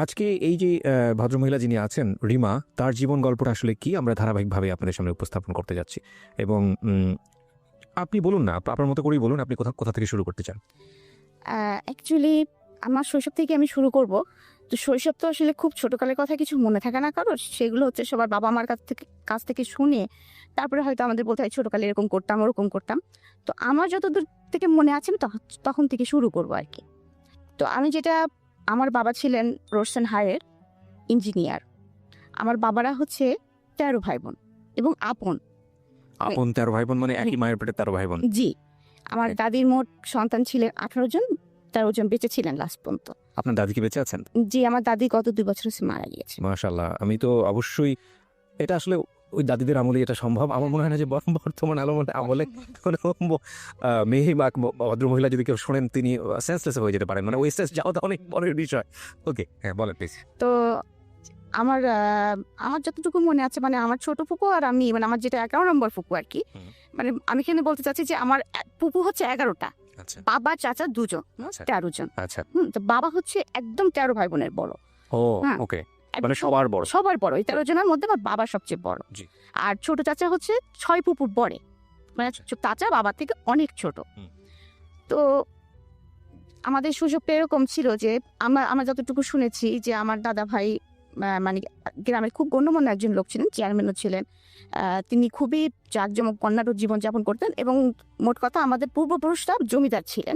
আজকে এই যে ভদ্রমহিলা যিনি আছেন রিমা, তার জীবন গল্পটা আসলে কি আমরা ধারাবাহিকভাবে আপনাদের সামনে উপস্থাপন করতে যাচ্ছি। এবং আপনি বলুন না, আপনার মতো করেই বলুন, আপনি কোথা থেকে শুরু করতে চান? অ্যাকচুয়ালি আমার শৈশব থেকে আমি শুরু করব। তো শৈশব তো আসলে খুব ছোটকালের কথা কিছু মনে থাকে না কারোর, সেগুলো হচ্ছে সবার বাবা মার কাছ থেকে শুনে তারপরে হয়তো আমাদের বলতে হয় ছোটকালে এরকম করতাম ওরকম করতাম। তো আমার যতদূর থেকে মনে আছে আমি তখন থেকে শুরু করব আর কি। তো আমি যেটা, আমার বাবা ছিলেন রোশন হায়ের ইঞ্জিনিয়ার। আমার বাবারা হচ্ছে 13 ভাই বোন এবং আপন। আপন 13 ভাই বোন মানে একই মায়ের পেটে 13 ভাই বোন? জি, আমার দাদির মোট সন্তান ছিলেন 18 জন, 13 জন বেঁচে ছিলেন লাস্ট পর্যন্ত। আপনার দাদি কি বেঁচে আছেন? জি, আমার দাদি গত 2 বছর হচ্ছে মারা গিয়েছে। মাশাআল্লাহ। আমি তো অবশ্যই, এটা আসলে ওই দাদিদের আমলে এটা সম্ভব। আমার মনে হয় না যে বর্তমান আমলে কোনো মেয়ে বা ভদ্রমহিলা যদি কেউ শোনেন তিনি সেন্সলেস হয়ে যেতে পারেন, মানে ওই স্টেজ যাওয়াটা অনেক পরের বিষয়। ওকে, হ্যাঁ বলেন প্লিজ। তো আমার আমার যতটুকু মনে আছে, মানে আমার ছোট ফুপু আর আমি, মানে আমার যেটা 11 নম্বর ফুপু আর কি। মানে আমি এখানে বলতে চাচ্ছি যে আমার ফুপু হচ্ছে 11টা, আচ্ছা বাবা চাচা 2 জন, আচ্ছা 13 জন। আচ্ছা। তো বাবা হচ্ছে একদম 13 ভাই বোনের বড়। ও হ্যাঁ, ওকে, মানে সবার বড়? সবার বড়। এই 13 জনের মধ্যে আমার বাবা সবচেয়ে বড়। জি। আর ছোট চাচা হচ্ছে 6 ফুপুর বড়ে, মানে চাচা বাবা থেকে অনেক ছোট। তো আমাদের সুযোগটা এরকম ছিল যে আমরা যতটুকু শুনেছি যে আমার দাদা ভাই মানে গ্রামের খুব গণ্যমান্য একজন লোক ছিলেন, চেয়ারম্যানও ছিলেন। তিনি খুবই জাঁকজমক কন্যার জীবনযাপন করতেন এবং মোট কথা আমাদের পূর্বপুরুষরা জমিদার ছিলেন।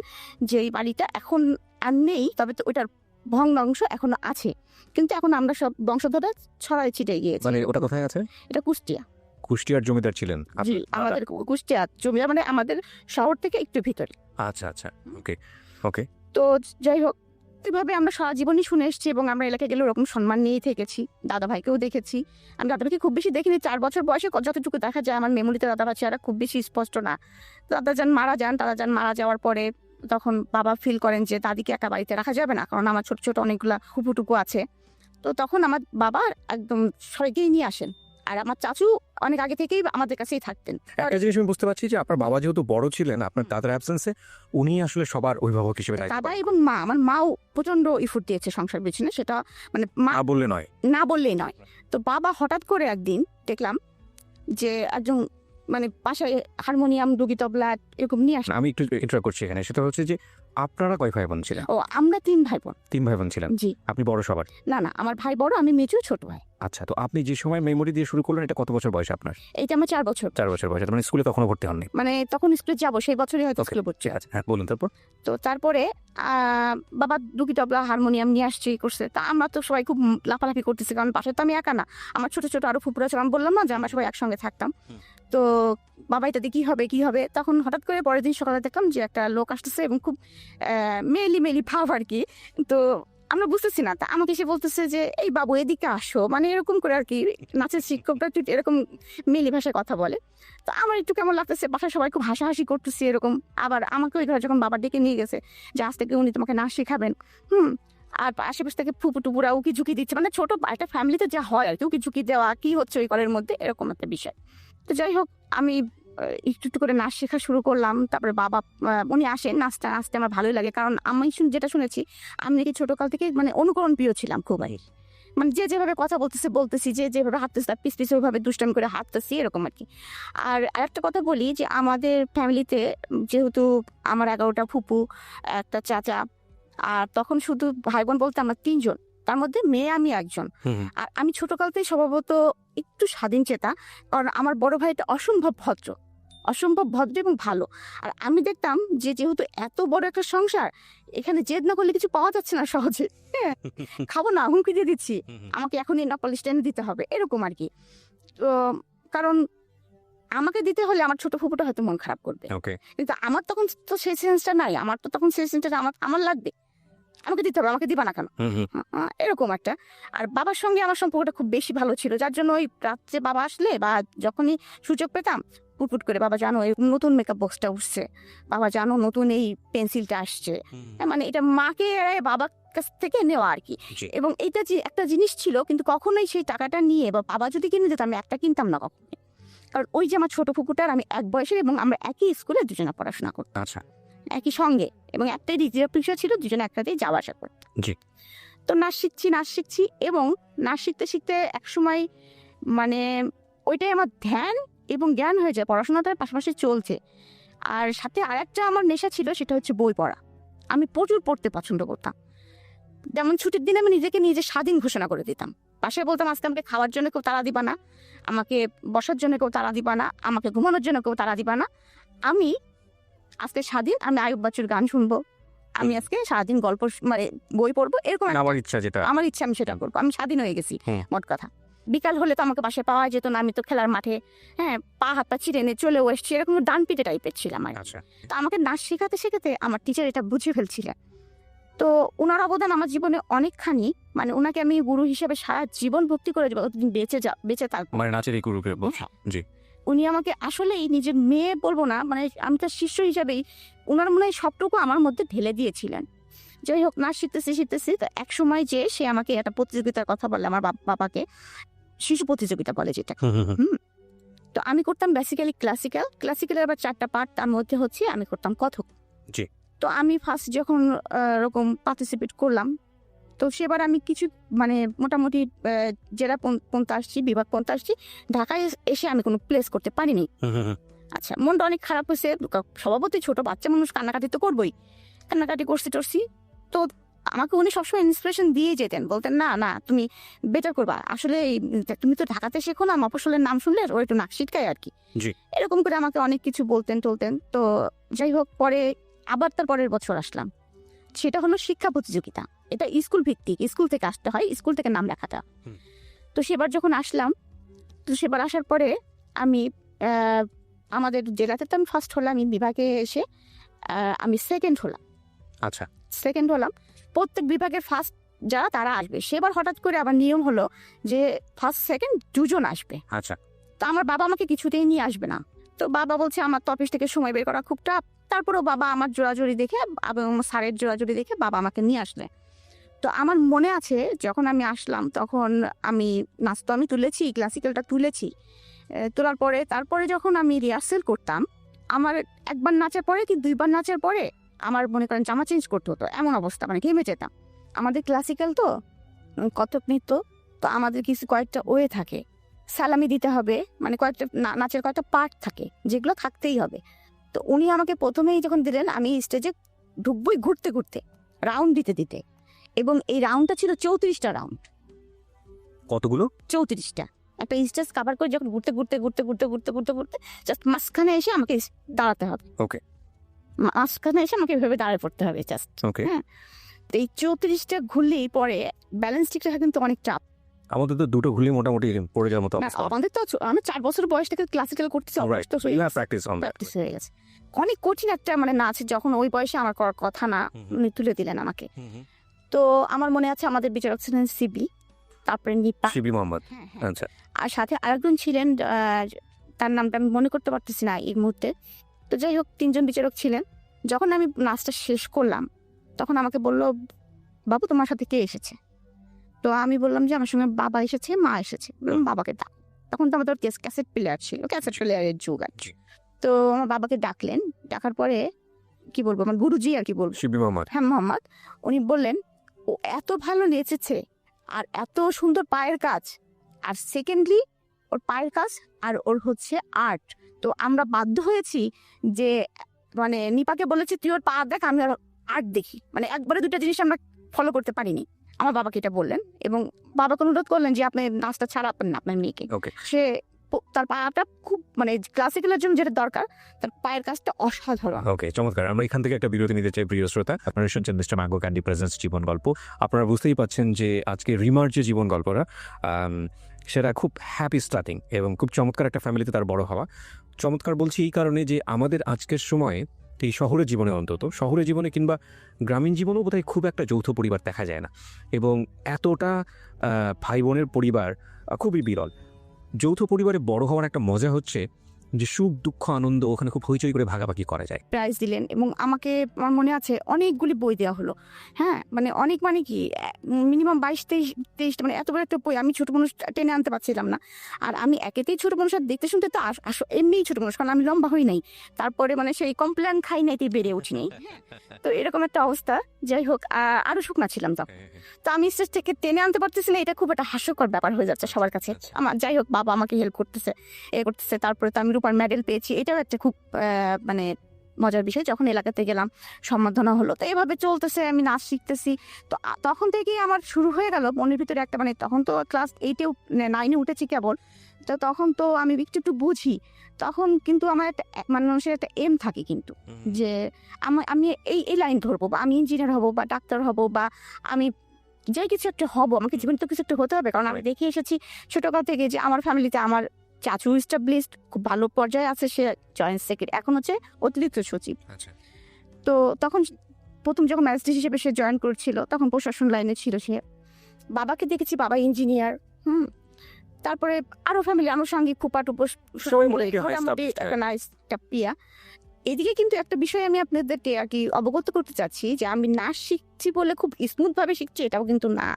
যে এই বাড়িটা এখন আর নেই, তবে তো ওইটার ভগ্নাংশ এখনো আছে, কিন্তু এখন আমরা সব বংশধররা ছড়াই ছিটে গিয়েছি। মানে ওটা কোথায় আছে? এটা কুষ্টিয়া। কুষ্টিয়ার জমিদার ছিলেন জি, আমাদের কুষ্টিয়া জমিদার, মানে আমাদের শহর থেকে একটু ভিতরে। আচ্ছা আচ্ছা, ওকে ওকে। তো যাই হোক, এভাবে আমরা সারা জীবনই শুনে এসেছি এবং আমরা এলাকায় গেলে ওরকম সম্মান নিয়েই থেকেছি। দাদা ভাইকেও দেখেছি। আমি দাদা ভাইকে খুব বেশি দেখিনি, 4 বছর বয়সে যতটুকু দেখা যায় আমার মেমোরিতে দাদা ভাই চেহারা খুব বেশি স্পষ্ট না। দাদা যান মারা যাওয়ার পরে তখন বাবা ফিল করেন যে দাদিকে একা বাড়িতে রাখা যাবে না, কারণ আমার ছোট ছোট অনেকগুলা ফুপুটুকু আছে। তো তখন আমার বাবা একদম সবাইকেই নিয়ে আসেন। আর আমার চাচু অনেক আগে থেকেই আমাদের কাছেই থাকতেন। একটা জিনিস আমি বুঝতে পারছি যে আপনার বাবা যেহেতু বড় ছিলেন, আপনার দাদার অ্যাবসেন্সে উনি আসলে সবার অভিভাবক হিসেবে দাদা এবং মা, আমার মাও প্রচন্ড ইফোর্ট দিয়েছে সংসার পিছনে, সেটা মানে মা বললে নয়, না বললেই নয়। তো বাবা হঠাৎ করে একদিন দেখলাম যে একজন মানে বাসায় হারমোনিয়াম, ডুগি তবলা এরকম নিয়ে আসে। আমি একটু ইন্টারাপ্ট করছি এখানে। সেটা হচ্ছে যে আপনারা কয় ভাই বোন ছিলেন? ও, আমরা 3 ভাই বোন। 3 ভাই বোন ছিলেন? জি। আপনি বড় সবার? না, আমার ভাই বড়, আমি মেজো, ছোট ভাই। আচ্ছা, তো আপনি যে সময় মেমোরি দিয়ে শুরু করলেন, এটা কত বছর বয়স আপনার? এইটা আমার 4 বছর। 4 বছর বয়স, মানে স্কুলে তখনও ভর্তি হননি? মানে তখন স্কুলে যাবো, সেই বছরই হয়তো স্কুলে ভর্তি। আচ্ছা হ্যাঁ, বলুন তারপর। তো তারপরে বাবা ডুগি তবলা হারমোনিয়াম নিয়ে আসছে করছে, তা আমরা তো সবাই খুব লাফালাফি করতেছি, কারণ বাসায় তো আমি একা না, আমার ছোট ছোট আরো ফুপুরা ছিল। আমি বললাম না যে আমরা সবাই একসঙ্গে থাকতাম। তো বাবা এটাতে কি হবে, তখন হঠাৎ করে পরের দিন সকালে দেখলাম যে একটা লোক আসতেছে এবং খুব মেলি ভাব আর কি। তো আমরা বুঝতেছি না, তা আমাকে এসে বলতেছে যে এই বাবু এদিকে আসো, মানে এরকম করে আর কি। নাচের শিক্ষকরা একটু এরকম মেলি ভাষায় কথা বলে। তো আমার একটু কেমন লাগতেছে, বাসায় সবাই খুব হাসাহাসি করতেছি এরকম। আবার আমাকে ওই ঘরে যখন বাবা ডেকে নিয়ে গেছে যে আজ থেকে উনি তোমাকে নাচ শেখাবেন, আর আশেপাশ থেকে ফুপু টুপুরা উকি ঝুঁকি দিচ্ছে, মানে ছোট একটা ফ্যামিলিতে যা হয় আর কি, উকি ঝুঁকি দেওয়া কি হচ্ছে ওই ঘরের মধ্যে, এরকম একটা বিষয়। তো যাই হোক, আমি একটু একটু করে নাচ শেখা শুরু করলাম। তারপরে বাবা উনি আসেন, নাচতে আমার ভালোই লাগে, কারণ আমি যেটা শুনেছি আমি নাকি ছোটকাল থেকে মানে অনুকরণ প্রিয় ছিলাম খুব। মানে যে যেভাবে কথা বলতেছি, যে যেভাবে হাঁটতেছি তার পিস ওইভাবে দুষ্টামি করে হাঁটতেছি এরকম আর কি। আর একটা কথা বলি যে আমাদের ফ্যামিলিতে যেহেতু আমার 11টা ফুপু, একটা চাচা, আর তখন শুধু ভাই বোন বলতে আমরা 3 জন, তার মধ্যে মেয়ে আমি একজন। আর আমি ছোটকালতেই স্বভাবত একটু স্বাধীন চেতা, কারণ আমার বড় ভাইটা অসম্ভব ভদ্র এবং ভালো। আর আমি দেখতাম যে যেহেতু এত বড় একটা সংসার, এখানে জেদ না করলে কিছু পাওয়া যাচ্ছে না সহজে। হ্যাঁ, খাবো না, হুমকি দিয়ে দিচ্ছি, আমাকে এখনই নকল স্ট্যান্ড দিতে হবে এরকম আর কি। তো কারণ আমাকে দিতে হলে আমার ছোট ফুপুটা হয়তো মন খারাপ করবে, কিন্তু আমার তখন তো সেই সেন্সটা নাই। আমার তো তখন সেই সেন্সটা আমার লাগবে, আমাকে দিতে হবে, আমাকে দিবা না কেন, এরকম একটা। আর বাবার সঙ্গে আমার সম্পর্কটা খুব বেশি ভালো ছিল, যার জন্য ওই রাত্রে বাবা আসলে বা যখনই সুযোগ পেতাম পুটপুট করে, বাবা জানো এই নতুন মেকআপ বক্সটা উঠছে, বাবা জানো নতুন এই পেন্সিলটা আসছে, মানে এটা মাকে বাবার কাছ থেকে নেওয়া আর কি। এবং এটা যে একটা জিনিস ছিল, কিন্তু কখনোই সেই টাকাটা নিয়ে বা বাবা যদি কিনে দিত আমি একটা কিনতাম না কখনোই, কারণ ওই যে আমার ছোট ফুপুটার আমি এক বয়সের এবং আমরা একই স্কুলে দুজনে পড়াশোনা করতাম। আচ্ছা, একই সঙ্গে, এবং একটাই রিজার্ভ রিক্সা ছিল, দুজনে একটাতেই যাওয়া আসা করতাম। তো নাচ শিখছি এবং নাচ শিখতে শিখতে একসময় মানে ওইটাই আমার ধ্যান এবং জ্ঞান হয়ে যায়, পড়াশোনাটার পাশাপাশি চলছে। আর সাথে আরেকটা আমার নেশা ছিল, সেটা হচ্ছে বই পড়া। আমি প্রচুর পড়তে পছন্দ করতাম। যেমন ছুটির দিনে আমি নিজেকে নিজে স্বাধীন ঘোষণা করে দিতাম। পাশে বলতাম, আজকে আমাকে খাওয়ার জন্য কেউ তাড়া দিবা না, আমাকে বসার জন্য কেউ তাড়া দিবা না, আমাকে ঘুমানোর জন্য কেউ তাড়া দিবা না। আমি আজকে স্বাধীন, আমি আয়ুব বাচ্চুর গান শুনবো, আমি আজকে সারাদিন গল্প মানে বই পড়বো, এরকম আমার ইচ্ছা যেটা আমার ইচ্ছা আমি সেটা করবো। আমি স্বাধীন হয়ে গেছি হুম। মোট কথা। বিকাল হলে তো আমাকে বাসায় পাওয়া যেত না, আমি তো খেলার মাঠে পা হাত পা ছিঁড়ে নিয়ে চলেও এসছি, এরকম ডান পিটে টাইপের ছিলাম আর কি। আচ্ছা তো আমাকে নাচ শেখাতে শেখাতে আমার টিচার এটা বুঝে ফেলছিলেন। তো ওনার অবদান আমার জীবনে অনেকখানি, মানে ওনাকে আমি গুরু হিসেবে সারা জীবন ভক্তি করে যতদিন বেঁচে থাকবো। মানে নাচের এই গুরুকে জি উনি আমাকে আসলেই নিজের মেয়ে বলবো না, মানে আমি তার শিষ্য হিসাবেই ওনার মনে হয় সবটুকু আমার মধ্যে ঢেলে দিয়েছিলেন। যাই হোক, নাচ শিখতেছি তো এক সময় যে সে আমাকে একটা প্রতিযোগিতার কথা বলে, আমার বাবাকে, শিশু প্রতিযোগিতা বলে যেটা। তো আমি করতাম বেসিক্যালি ক্লাসিক্যালের আবার 4টা পার্ট, তার মধ্যে হচ্ছে আমি করতাম কথক। জি। তো আমি ফার্স্ট যখন এরকম পার্টিসিপেট করলাম, তো সেবার আমি কিছু মানে মোটামুটি জেলা পর্যন্ত আসছি, বিভাগ পর্যন্ত আসছি, ঢাকায় এসে আমি কোনো প্লেস করতে পারিনি। আচ্ছা, মনটা অনেক খারাপ হয়েছে, স্বভাবতই ছোট বাচ্চা মানুষ কান্নাকাটি তো করবোই, কান্নাকাটি করছি। তো আমাকে উনি সবসময় ইন্সপিরেশন দিয়ে যেতেন, বলতেন না না তুমি বেটার করবা, আসলে তুমি তো ঢাকাতে শেখো না, মফস্বলের নাম শুনলে ওর একটু নাক ছিটকায় আর কি। এরকম করে আমাকে অনেক কিছু বলতেন টলতেন। তো যাই হোক, পরে আবার তার পরের বছর আসলাম, সেটা হলো শিক্ষা প্রতিযোগিতা। এটা স্কুল ভিত্তিক, স্কুল থেকে আসতে হয়, স্কুল থেকে নাম লেখাটা। তো সেবার যখন আসলাম, তো সেবার আসার পরে আমি আমাদের জেলাতে তো আমি ফার্স্ট হলাম, আমি বিভাগে এসে আমি সেকেন্ড হলাম। আচ্ছা, সেকেন্ড হলাম। প্রত্যেক বিভাগের ফার্স্ট যারা তারা আসবে, সেবার হঠাৎ করে আবার নিয়ম হলো যে ফার্স্ট সেকেন্ড দুজন আসবে। আচ্ছা। তো আমার বাবা আমাকে কিছুতেই নিয়ে আসবে না। তো বাবা বলছে আমার তো অফিস থেকে সময় বের করা খুব টাফ। তারপরেও বাবা আমার জোরাজোরি দেখে এবং স্যারের জোরাজোরি দেখে বাবা আমাকে নিয়ে আসলে। তো আমার মনে আছে যখন আমি আসলাম, তখন আমি নাচ তো আমি তুলেছি, ক্লাসিক্যালটা তুলেছি, তোলার পরে তারপরে যখন আমি রিহার্সেল করতাম, আমার একবার নাচের পরে কি 2বার নাচের পরে আমার মনে করেন জামা চেঞ্জ করতে হতো, এমন অবস্থা, মানে ঘেমে যেতাম। আমাদের ক্লাসিক্যাল তো কত্থক নৃত্য, তো আমাদের কিছু কয়েকটা ওয়ে থাকে, সালামি দিতে হবে, মানে কয়েকটা নাচের কয়েকটা পার্ট থাকে যেগুলো থাকতেই হবে। তো উনি আমাকে প্রথমেই যখন দিলেন, আমি স্টেজে ঢুকবই ঘুরতে ঘুরতে, রাউন্ড দিতে, এবং এই রাউন্ডটা ছিল 34টা রাউন্ড। কতগুলো? 34টা। একটা স্টেজ কাভার করে যখন ঘুরতে জাস্ট মাঝখানে এসে আমাকে দাঁড়াতে হবে। ওকে। মাঝখানে এসে আমাকে এভাবে দাঁড়িয়ে পড়তে হবে জাস্ট। ওকে। হ্যাঁ, তো এই 34টা ঘুরলেই পরে ব্যালেন্স ঠিক রাখা কিন্তু অনেক চাপ। আমাদের তো দুটো ঘুরলে মোটামুটি পড়ে যাওয়ার মতো অবস্থা। আমাদের তো আমি 4 বছর বয়স থেকে ক্লাসিক্যাল করতেছি, অভ্যস্ত হয়ে প্র্যাকটিস হয়ে গেছে। অনেক কঠিন একটা মানে নাচ, যখন ওই বয়সে আমার করার কথা না, উনি তুলে দিলেন আমাকে। তো আমার মনে আছে আমাদের বিচারক ছিলেন সিবি, তারপরে নিপা, শিবি মোহাম্মদ। আচ্ছা। আর সাথে আরেকজন ছিলেন, তার নামটা আমি মনে করতে পারতেছি না এই মুহূর্তে। তো যাই হোক, 3জন বিচারক ছিলেন। যখন আমি নাচটা শেষ করলাম, তখন আমাকে বলল, বাবু তোমার সাথে কে এসেছে? তো আমি বললাম যে আমার সঙ্গে বাবা এসেছে, মা এসেছে। বললাম বাবাকে ডাক। তখন তো আমাদের ক্যাসেট প্লেয়ার ছিল, ক্যাসেট প্লেয়ারের যুগ আর কি। তো আমার বাবাকে ডাকলেন, ডাকার পরে কি বলবো, আমার গুরুজি আর কি বলবো, শিবি মোহাম্মদ। হ্যাঁ মোহাম্মদ, উনি বললেন ও এত ভালো নেচেছে আর এত সুন্দর পায়ের কাজ, আর সেকেন্ডলি ওর পায়ের কাজ আর ওর হচ্ছে আর্ট। তো আমরা বাধ্য হয়েছি যে মানে নিপাকে বলেছি তুই ওর পা দেখ, আমি আর আর্ট দেখি, মানে একবারে 2টা জিনিস আমরা ফলো করতে পারিনি। আমার বাবাকে এটা বললেন এবং বাবাকে অনুরোধ করলেন যে আপনি নাচটা ছাড়াবেন না আপনার মেয়েকে। সে তার পাটা খুব মানে ক্লাসিক্যালের জন্য যেটা দরকার, তার পায়ের কাজটা অসাধারণ। ওকে, চমৎকার। আমরা এখান থেকে একটা বিরতি নিতে চাই প্রিয় শ্রোতা। আপনারা শুনছেন মিস্টার ম্যাঙ্গো ক্যান্ডি প্রেজেন্টস জীবন গল্প। আপনারা বুঝতেই পাচ্ছেন যে আজকে রিমার যে জীবন গল্পটা, সেটা খুব হ্যাপি স্টার্টিং এবং খুব চমৎকার একটা ফ্যামিলিতে তার বড় হওয়া। চমৎকার বলছি এই কারণে যে আমাদের আজকের সময়ে এই শহরের জীবনে, অন্তত শহরের জীবনে কিংবা গ্রামীণ জীবনেও বোধহয় খুব একটা যৌথ পরিবার দেখা যায় না, এবং এতটা ভাই বোনের পরিবার খুবই বিরল। যৌথ পরিবারে বড় হওয়ার একটা মজা হচ্ছে যে সুখ দুঃখ আনন্দ ওখানে খুব হইচই করে ভাগাভাগি করা যায়। প্রাইজ দিলেন এবং আমাকে আমার মনে আছে অনেকগুলি বই দেওয়া হলো। হ্যাঁ, মানে অনেক মানে কি মিনিমাম 22-23 মানে এত বড় একটা বই আমি ছোট মানুষ টেনে আনতে পারছিলাম না। আর আমি একেতেই ছোট মানুষ, আর দেখতে শুনতে তো এমনিই ছোট মানুষ, কারণ আমি লম্বা হই নাই, তারপরে মানে সেই কমপ্লেন খাই নাই, বেড়ে উঠিনি। তো এরকম একটা অবস্থা। যাই হোক, আরো শুকনা ছিলাম তখন। তো আমি স্টেজ থেকে টেনে আনতে পারতেছি না, এটা খুব একটা হাস্যকর ব্যাপার হয়ে যাচ্ছে সবার কাছে। আমার যাই হোক, বাবা আমাকে হেল্প করতেছে, তারপরে তো আমি রূপার মেডেল পেয়েছি, এটাও একটা খুব মানে মজার বিষয়। যখন এলাকাতে গেলাম সম্বর্ধনা হলো, তো এভাবে চলতেছে, আমি নাচ শিখতেছি। তো তখন থেকেই আমার শুরু হয়ে গেল মনের ভিতরে একটা, মানে তখন তো ক্লাস 8-9 উঠেছি কেবল, তো তখন তো আমি একটু বুঝি। তখন কিন্তু আমার একটা মানুষের একটা এম থাকে কিন্তু, যে আমি এই লাইন ধরবো, বা আমি ইঞ্জিনিয়ার হব, বা ডাক্তার হব, বা আমি যাই কিছু একটা হব, আমাকে জীবনে তো কিছু একটা হতে হবে। কারণ আমি দেখে এসেছি ছোটকাল থেকে যে আমার ফ্যামিলিতে আমার চাচু এস্টাবলিশড, খুব ভালো পর্যায়ে আছে, সে জয়েন্ট সেক্রেটারি, এখন হচ্ছে অতিরিক্ত সচিব। তো তখন প্রথম যখন ম্যাজিস্ট্রেট হিসেবে সে জয়েন করছিল, তখন প্রশাসন লাইনে ছিল সে। বাবাকে দেখেছি, বাবা ইঞ্জিনিয়ার। তারপরে আরো ফ্যামিলি আনুষঙ্গিক ফুপাটুপো মোটামুটি একটা নাইস একটা পিয়া। এদিকে কিন্তু একটা বিষয় আমি আপনাদেরকে আর কি অবগত করতে চাচ্ছি, যে আমি নাচ শিখছি বলে খুব স্মুথ ভাবে শিখছি এটাও কিন্তু না।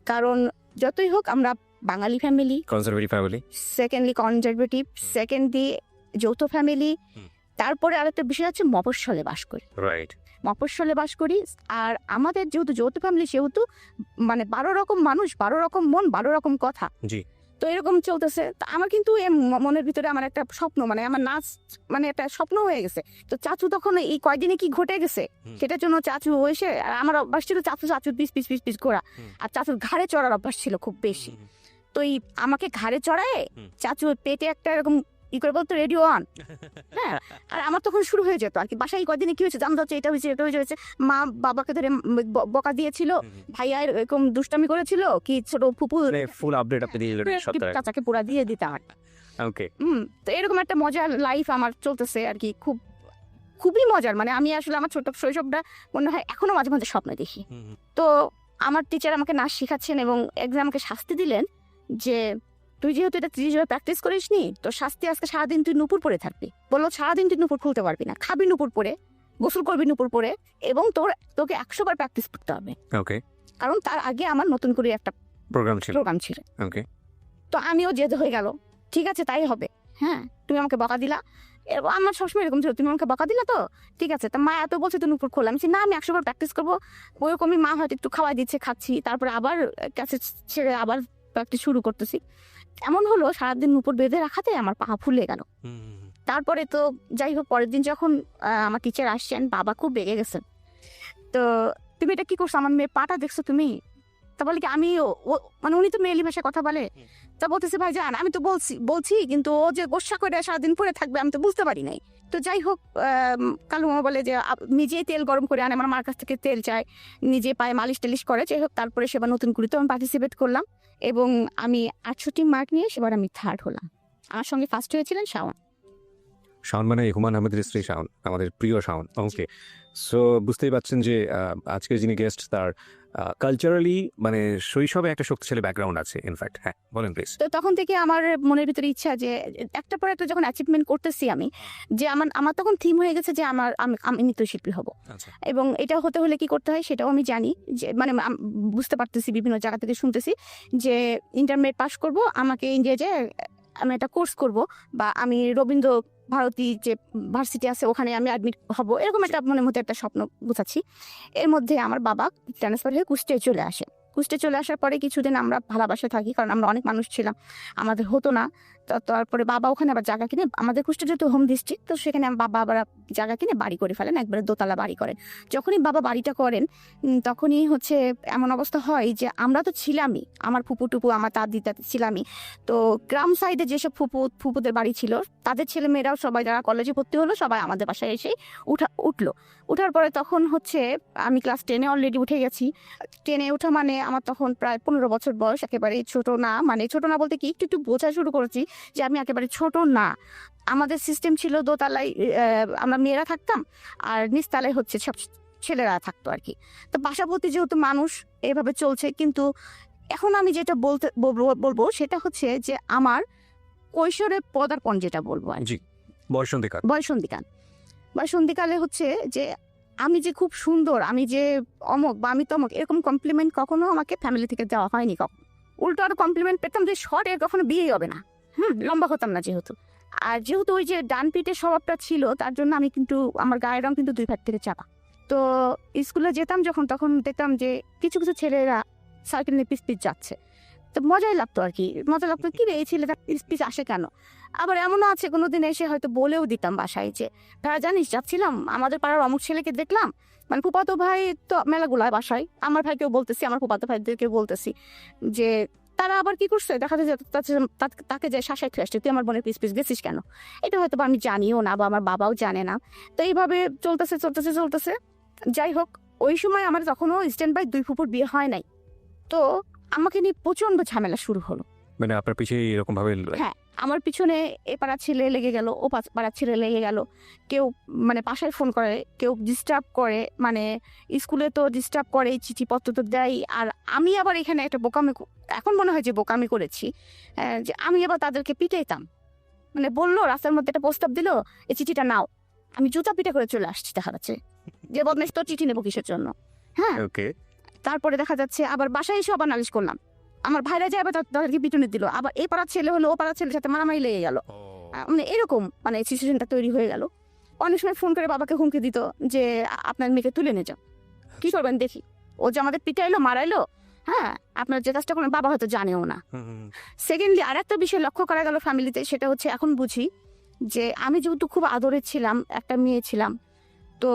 কারণ যতই হোক আমরা বাঙালি family, conservative family, secondly conservative, secondly যৌথ ফ্যামিলি, তারপরে আরেকটা বিষয় হচ্ছে মফস্বলে বাস করি। রাইট, মফস্বলে বাস করি। আর আমাদের যেহেতু যৌথ ফ্যামিলি, সেহেতু মানে 12 রকম মানুষ, 12 রকম মন, 12 রকম কথা। জি। তো এরকম চলতেছে। তো আমার কিন্তু মনের ভিতরে আমার একটা স্বপ্ন, মানে আমার নাচ মানে একটা স্বপ্ন হয়ে গেছে। তো চাচু তখন এই কয়দিনে কি ঘটে গেছে সেটার জন্য চাচু এসে, আর আমার অভ্যাস ছিল চাচুর পিস ঘোরা, আর চাচুর ঘাড়ে চড়ার অভ্যাস ছিল খুব বেশি। তো এই আমাকে ঘাড়ে চড়ায় চাচুর পেটে একটা এরকম ই করে বলতো রেডিও অন। হ্যাঁ, আর আমার তখন শুরু হয়ে যেত আর কি, বাসায় কয়দিনে কি হয়েছে জানতে হচ্ছে, এটা হয়েছে, মা বাবাকে ধরে বকা দিয়েছিল, ভাইয়া এরকম দুষ্টামি করেছিল, কি ছোট ফুপু ফুল আপডেট আপনি দিয়ে দিলেন সপ্তাহে। চাচাকে পুরা দিয়ে দিতাম। ওকে। তো এরকম একটা মজার লাইফ আমার চলতেছে আর কি, খুবই মজার। মানে আমি আসলে আমার ছোট শৈশবটা মনে হয় এখনো মাঝে মাঝে স্বপ্ন দেখি। তো আমার টিচার আমাকে নাচ শিখাচ্ছেন এবং একদিন আমাকে শাস্তি দিলেন, যে তুই যেহেতু এটা 30 বার প্র্যাকটিস করিস নি, তো শাস্তি আজকে সারাদিন তুই নুপুর পরে থাকবি। বললো সারাদিন তুই নুপুর খুলতে পারবি না, খাবি নুপুর পরে, গোসল করবি নুপুর পরে, এবং তোকে 100 বার প্র্যাকটিস করতে হবে। ওকে। কারণ তার আগে আমার নতুন করে একটা প্রোগ্রাম ছিল। ওকে। তো আমিও জেদ হয়ে গেল, ঠিক আছে তাই হবে। হ্যাঁ, তুমি আমাকে বকা দিলা, আমার সবসময় এরকম ছিল, তুমি আমাকে বকা দিলা, তো ঠিক আছে। তা মা এত বলছে তুমি উপর খোলা, আমি না আমি 100 বার প্র্যাকটিস করবো। ওইরকমই মা হয়তো একটু খাওয়াই দিচ্ছে, খাচ্ছি, তারপরে আবার কাছে ছেড়ে আবার প্র্যাকটিস শুরু করতেছি। এমন হলো সারাদিন উপর বেঁধে রাখাতে আমার পা ফুলে গেল। তারপরে তো যাই হোক, পরের দিন যখন আমার টিচার আসছেন, বাবা খুব রেগে গেছেন। তো তুমি এটা কি করছো, আমার মেয়ে পাটা দেখছো তুমি? তা বলে কি আমি মানে উনি তো মেয়েলি ভাষায় কথা বলে, তা বলতেছে ভাই জান আমি তো বলছি কিন্তু ও যে গোসা করে সারাদিন পরে থাকবে আমি তো বুঝতে পারি নাই। তো যাই হোক, কালু মামা বলে যে নিজেই তেল গরম করে আনে, আমার মার কাছ থেকে তেল চায়, নিজে পায়ে মালিশ টালিশ করে। যাই হোক, তারপরে সেবার নতুন করে তো আমি পার্টিসিপেট করলাম এবং আমি 68 মার্ক নিয়ে সেবার আমি 3rd হলাম। আমার সঙ্গে ফার্স্ট হয়েছিলেন শাওন। শাওন মানে হুমায়ুন আহমেদের স্ত্রী শাওন, আমাদের প্রিয় শাওন। ওকে। সো বুঝতেই পারছেন যে আজকের যিনি গেস্ট, তার কালচারালি মানে শৈশবে একটা শক্তিশালী ব্যাকগ্রাউন্ড আছে। ইনফ্যাক্ট হ্যাঁ, বলেন প্লিজ। তো তখন থেকে আমার মনের ভিতরে ইচ্ছা যে একটা পর একটা যখন অ্যাচিভমেন্ট করতেছি আমি, যে আমার তখন থিম হয়ে গেছে যে আমি নৃত্যশিল্পী হব। এবং এটা হতে হলে কি করতে হয় সেটাও আমি জানি, যে মানে বুঝতে পারতেছি, বিভিন্ন জায়গা থেকে শুনতেছি যে ইন্টারমিডিয়েট পাস করব, আমাকে ইংরেজে আমি একটা কোর্স করব, বা আমি রবীন্দ্র ভারতী যে ভার্সিটি আছে ওখানে আমি অ্যাডমিট হব, এরকম একটা মনের মধ্যে একটা স্বপ্ন বুঝাচ্ছি। এর মধ্যে আমার বাবা ট্রান্সফার হয়ে কুষ্টিয়ায় চলে আসে। কুষ্টিয়ায় চলে আসার পরে কিছুদিন আমরা ভালোবাসা থাকি, কারণ আমরা অনেক মানুষ ছিলাম, আমাদের হতো না। তারপরে বাবা ওখানে আবার জায়গা কিনে, আমাদের কুষ্টিয়া যেহেতু হোম ডিস্ট্রিক্ট, তো সেখানে বাবা আবার জায়গা কিনে বাড়ি করে ফেলেন, একবারে দোতলা বাড়ি করেন। যখনই বাবা বাড়িটা করেন তখনই হচ্ছে এমন অবস্থা হয় যে আমরা তো ছিলামই, আমার ফুপু টুপু আমার দাদি ছিলামই। তো গ্রাম সাইডে যেসব ফুপুদের বাড়ি ছিল, তাদের ছেলে মেয়েরাও সবাই যারা কলেজে ভর্তি হলো সবাই আমাদের বাসায় এসে উঠার পরে তখন হচ্ছে আমি ক্লাস 10-এ অলরেডি উঠে গেছি। 10-এ ওঠা মানে আমার তখন প্রায় 15 বছর বয়স, একেবারে ছোট না, মানে ছোট না বলতে কি একটু বোঝা শুরু করেছি যে আমি একেবারে ছোট না। আমাদের সিস্টেম ছিল দোতলায় আমরা মেয়েরা থাকতাম, আর নিচতলায় হচ্ছে সব ছেলেরা থাকতো আর কি। তো পাশাপাশি যেহেতু মানুষ এভাবে চলছে, কিন্তু এখন আমি যেটা বলবো সেটা হচ্ছে যে আমার কৈশোরে পদার্পণ যেটা বলবো আর কি। জি, বয়সন্ধিকাল। বয়সন্ধিকালে হচ্ছে যে আমি যে খুব সুন্দর, আমি যে অমক বা আমি তমক, এরকম কমপ্লিমেন্ট কখনো আমাকে ফ্যামিলি থেকে দেওয়া হয়নি। কখন উল্টো আরো কমপ্লিমেন্ট পেতাম যে শর্ট এর কখনো বিয়েই হবে না, লম্বা হতাম না যেহেতু। আর যেহেতু ওই যে ডান পিঠে স্বভাবটা ছিল, তার জন্য আমি কিন্তু আমার গায়ের রং কিন্তু 2 ভাগ থেকে চাপা। তো স্কুলে যেতাম যখন, তখন দেখতাম যে কিছু কিছু ছেলেরা সাইকেল নিয়ে পিস পিস যাচ্ছে। তো মজাই লাগতো আর কি, মজা লাগতো কি রে এই ছেলেটা পিস পিস আসে কেন। আবার এমনও আছে কোনোদিন এসে হয়তো বলেও দিতাম বাসায় যে তারা জানিস যাচ্ছিলাম আমাদের পাড়ার অমুক ছেলেকে দেখলাম, মানে ফুপাতো ভাই তো মেলাগুলায় বাসায়, আমার ভাইকেও বলতেছি, আমার ফুপাতো ভাইদেরকেও বলতেছি যে তারা আবার কি করছে, দেখা যায় যে তাকে যায় শাসায় খেয়ে আসছে, তুই আমার বোনের পিস পিস গেছিস কেন। এটা হয়তো বা আমি জানিও না বা আমার বাবাও জানে না। তো এইভাবে চলতেছে। যাই হোক, ওই সময় আমার তখনও স্ট্যান্ড বাই 2 ফুপুর বিয়ে হয় নাই। তো আমাকে নিয়ে প্রচন্ড ঝামেলা শুরু হলো। মানে আপনার পিছে এরকম ভাবে হ্যাঁ, আমার পিছনে এ পাড়া ছেলে লেগে গেল, ও পাড়া ছেলে লেগে গেল। কেউ মানে বাসায় ফোন করে, কেউ ডিস্টার্ব করে, মানে স্কুলে তো ডিস্টার্ব করে, চিঠিপত্র তো দেয়। আর আমি আবার এখানে একটা বোকামি, এখন মনে হয় যে বোকামি করেছি, যে আমি আবার তাদেরকে পিটাইতাম। মানে বললো রাস্তার মধ্যে একটা প্রস্তাব দিল, এই চিঠিটা নাও, আমি জুতা পিটা করে চলে আসছি, দেখা যাচ্ছে যে বদমাইশ তোর চিঠি নেবো কিসের জন্য। হ্যাঁ, ওকে। তারপরে দেখা যাচ্ছে আবার বাসায় এসে আবার নালিশ করলাম, আমার ভাইরা যায় আবার তাদেরকে পিটুনি দিল, আবার এই পাড়ার ছেলে হলো ও পাড়ার ছেলের সাথে মারামারি লেগে গেল। মানে এরকম মানে সিচুয়েশনটা তৈরি হয়ে গেল। অনেক সময় ফোন করে বাবাকে হুমকি দিত যে আপনার মেয়েকে তুলে নিয়ে যাও, কি করবেন দেখি, ও যে আমাদের পিটাইলো মারাইলো, হ্যাঁ আপনার যে কাজটা করেন বাবা হয়তো জানেও না। সেকেন্ডলি আর একটা বিষয় লক্ষ্য করা গেল ফ্যামিলিতে, সেটা হচ্ছে এখন বুঝি যে আমি যেহেতু খুব আদরের ছিলাম, একটা মেয়ে ছিলাম, তো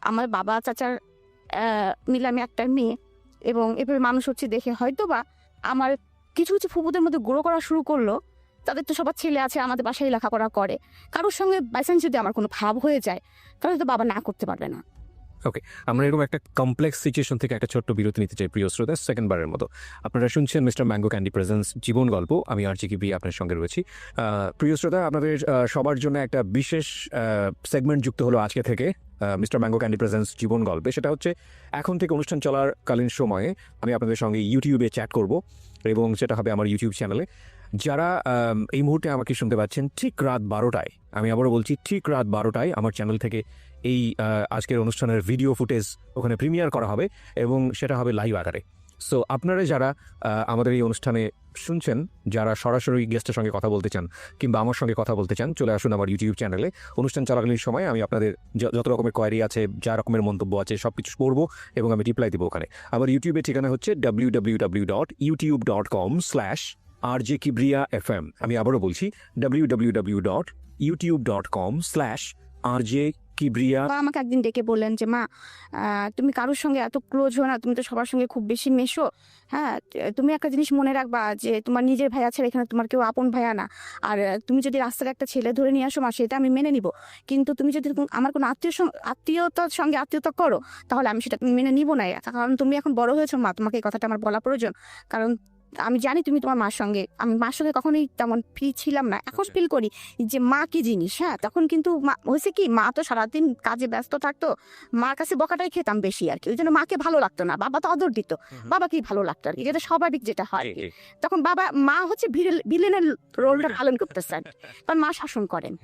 আমার বাবা চাচার মিলে আমি একটা মেয়ে, এবং এভাবে মানুষ হচ্ছে দেখে হয়তো বা আমার কিছু কিছু ফুপুদের মধ্যে গ্রো করা শুরু করলো। তাদের তো সবার ছেলে আছে, আমাদের বাসায় লেখাপড়া করে, কারোর সঙ্গে বাইচান্স যদি আমার কোনো ভাব হয়ে যায় তাহলে তো বাবা না করতে পারবে না। ওকে, আমরা এরকম একটা কমপ্লেক্স সিচুয়েশন থেকে একটা ছোট্ট বিরতি নিতে চাই প্রিয় শ্রোতা। সেকেন্ডবারের মতো আপনারা শুনছেন মিস্টার ম্যাঙ্গো ক্যান্ডি প্রেজেন্স জীবন গল্প। আমি আরজি কিবি আপনার সঙ্গে রয়েছি। প্রিয় শ্রোতা, আপনাদের সবার জন্য একটা বিশেষ সেগমেন্ট যুক্ত হলো আজকে থেকে মিস্টার ম্যাঙ্গো ক্যান্ডি প্রেজেন্স জীবন গল্পে। সেটা হচ্ছে এখন থেকে অনুষ্ঠান চলাকালীন সময়ে আমি আপনাদের সঙ্গে ইউটিউবে চ্যাট করব, এবং সেটা হবে আমার ইউটিউব চ্যানেলে। যারা এই মুহূর্তে আমাকে শুনতে পাচ্ছেন ঠিক রাত 12টায়, আমি আবারও বলছি ঠিক রাত 12টায় আমার চ্যানেল থেকে এই আজকের অনুষ্ঠানের ভিডিও ফুটেজ ওখানে প্রিমিয়ার করা হবে, এবং সেটা হবে লাইভ আকারে। সো আপনারা যারা আমাদের এই অনুষ্ঠানে শুনছেন, যারা সরাসরি গেস্টের সঙ্গে কথা বলতে চান কিংবা আমার সঙ্গে কথা বলতে চান, চলে আসুন আমার ইউটিউব চ্যানেলে। অনুষ্ঠান চলাকালীন সময় আমি আপনাদের যত রকমের কোয়ারি আছে, যা রকমের মন্তব্য আছে, সব কিছু পড়বো এবং আমি রিপ্লাই দেবো ওখানে। আমার ইউটিউবের ঠিকানা হচ্ছে www.youtube.com/RJKibriya.FM। আমি আবারও বলছি www.youtube.com/RJKibriya। বাবা আমাকে একদিন ডেকে বললেন যে মা, তুমি কারোর সঙ্গে এত ক্লোজ হো না, তুমি তো সবার সঙ্গে খুব বেশি মেশো, হ্যাঁ তুমি একটা জিনিস মনে রাখবা যে তোমার নিজের ভাই আছে, এখানে তোমার কেউ আপন ভাইয়া না। আর তুমি যদি রাস্তার একটা ছেলে ধরে নিয়ে আসো মা, সেটা আমি মেনে নিব, কিন্তু তুমি যদি আমার কোনো আত্মীয়তার সঙ্গে আত্মীয়তা করো, তাহলে আমি সেটা মেনে নিব না। কারণ তুমি এখন বড় হয়েছো মা, তোমাকে এই কথাটা আমার বলা প্রয়োজন। কারণ আমি জানি তুমি তোমার মার সঙ্গে, আমি মার সঙ্গে কখনোই তেমন ফিল ছিলাম না, এখন ফিল করি যে মা কি জিনিস। হ্যাঁ, তখন কিন্তু হয়েছে কি, মা তো সারাদিন কাজে ব্যস্ত থাকতো, মার কাছে বকাটাই খেতাম বেশি আর কি, ওই জন্য মাকে ভালো লাগতো না, বাবা তো আদর দিত, বাবাকেই ভালো লাগতো আর কি, যেটা স্বাভাবিক যেটা হয়। তখন মা হচ্ছে ভিলেনের রোলটা পালন করতেছেন, কারণ মা শাসন করেন।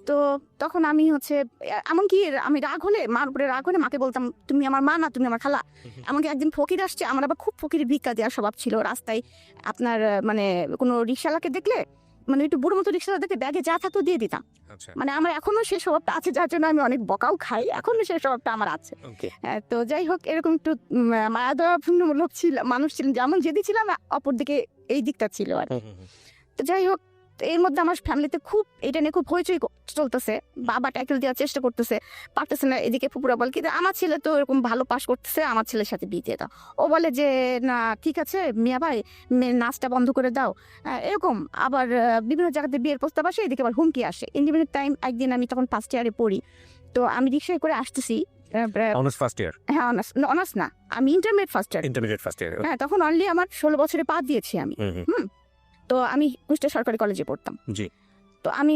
তো তখন আমি হচ্ছে এমনকি আমি রাগ হলে, মার উপরে রাগ হলে মাকে বলতাম তুমি আমার মা না, তুমি আমার খালা। এমনকি একদিন ফকির আসছে, আমার আবার খুব ফকির ভিক্ষা দেওয়ার স্বভাব ছিল, রাস্তায় আপনার মানে কোনো রিক্সাওয়ালাকে দেখলে, মানে একটু বুড়ো মতো রিক্সাওয়ালা দেখলে ব্যাগে যা থাকতো দিয়ে দিতাম। মানে আমার এখনো সেই স্বভাবটা আছে, যার জন্য আমি অনেক বকাও খাই, এখনো সেই স্বভাবটা আমার আছে। তো যাই হোক, এরকম একটু মায়া দয়াপূর্ণ লোক ছিল, মানুষ ছিলেন, যেমন যেদি ছিলাম অপর দিকে এই দিকটা ছিল আর। তো যাই হোক, এর মধ্যে আমার ফ্যামিলিতে খুব এটা নিয়ে খুব হইচই চলতেছে, বাবা ট্যাকেল দেওয়ার চেষ্টা করতেছে, পারতেছে না। এদিকে ফুপুরা বলে কি আমার ছেলে তো এরকম ভালো পাস করতেছে, আমার ছেলের সাথে বিয়ে দিয়ে দাও। ও বলে যে না ঠিক আছে মিয়া ভাই, নাচটা বন্ধ করে দাও, এরকম। আবার বিভিন্ন জায়গাতে বিয়ের প্রস্তাব আসে, এদিকে আবার হুমকি আসে। ইন্ডিপেন্ডেন্ট টাইম একদিন আমি তখন ফার্স্ট ইয়ারে পড়ি, তো আমি রিক্সায় করে আসতেছি। Honours first year? হ্যাঁ, অনার্স না, আমি ইন্টারমিডিয়েট ফার্স্ট ইয়ার। হ্যাঁ, তখন অনলি আমার 16 বছরে পা দিয়েছি আমি। তো আমি কুষ্টিয়া সরকারি কলেজে পড়তাম। জি। তো আমি